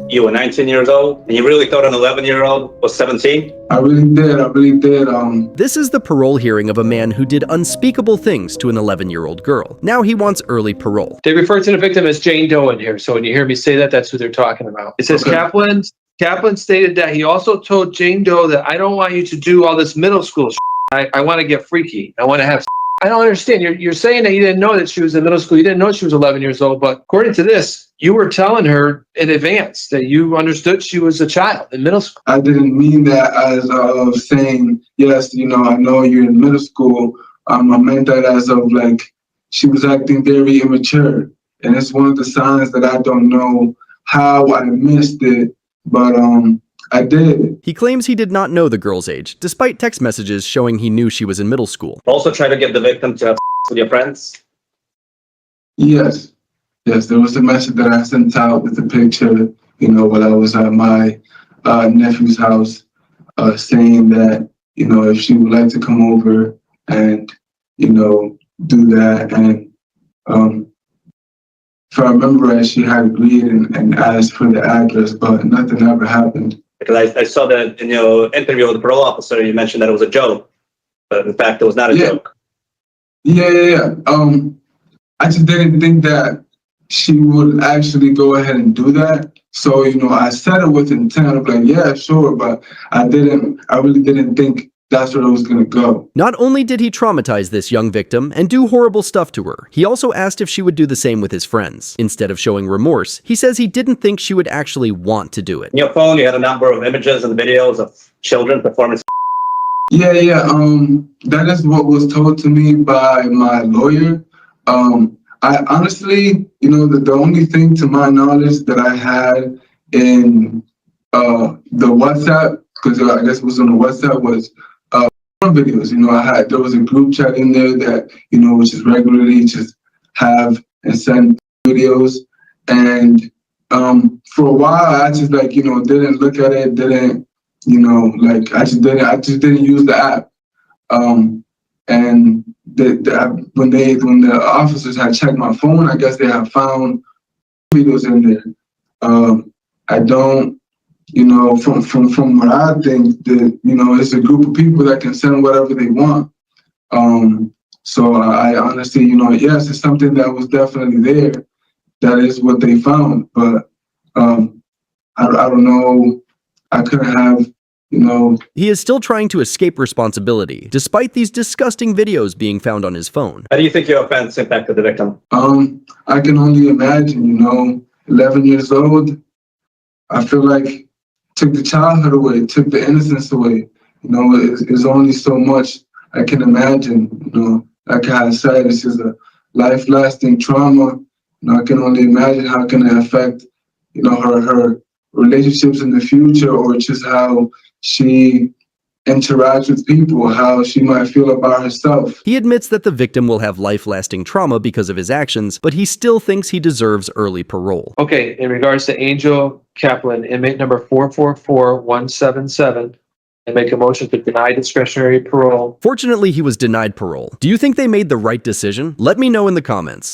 you were 19 years old, and you really thought an 11-year-old was 17? I really did. This is the parole hearing of a man who did unspeakable things to an 11-year-old girl. Now he wants early parole. They refer to the victim as Jane Doe in here, so when you hear me say that, that's who they're talking about. It says, Okay. Kaplan stated that he also told Jane Doe that I don't want you to do all this middle school I want to get freaky. I want to have I don't understand. You're saying that you didn't know that she was in middle school. You didn't know she was 11 years old. But according to this, you were telling her in advance that you understood she was a child in middle school. I didn't mean that as of saying, yes, I know you're in middle school. I meant that as of like, she was acting very immature. And it's one of the signs that I don't know how I missed it, but I did. He claims he did not know the girl's age, despite text messages showing he knew she was in middle school. Also try to get the victim to have with your friends? Yes, there was a message that I sent out with a picture, while I was at my nephew's house, saying that, if she would like to come over and, do that. And if I remember right, she had agreed and asked for the address, but nothing ever happened. Because I saw that in your interview with the parole officer, you mentioned that it was a joke, but in fact, it was not a joke. Yeah. I just didn't think that she would actually go ahead and do that. So, I said it with intent of like, yeah, sure, but I really didn't think that's where it was going to go. Not only did he traumatize this young victim and do horrible stuff to her, he also asked if she would do the same with his friends. Instead of showing remorse, he says he didn't think she would actually want to do it. In your phone, you had a number of images and videos of children performing. Yeah. That is what was told to me by my lawyer. I honestly, the only thing to my knowledge that I had in the WhatsApp, because I guess it was on the WhatsApp, was videos. There was a group chat in there that, which is regularly just have and send videos. And for a while, I just didn't look at it, I just didn't use the app. And when the officers had checked my phone, I guess they had found videos in there. I don't, from what I think, that it's a group of people that can send whatever they want. So I honestly, yes, it's something that was definitely there. That is what they found, but I don't know. I couldn't have. He is still trying to escape responsibility, despite these disgusting videos being found on his phone. How do you think your offense impacted the victim? I can only imagine, 11 years old, I feel like took the childhood away, took the innocence away. It's only so much I can imagine. Like I said, this is a life-lasting trauma. I can only imagine how can it affect, her relationships in the future, or just how she interacts with people, how she might feel about herself. He admits that the victim will have life-lasting trauma because of his actions, but he still thinks he deserves early parole. Okay, in regards to Angel Kaplan, inmate number 444177, I make a motion to deny discretionary parole. Fortunately, he was denied parole. Do you think they made the right decision? Let me know in the comments.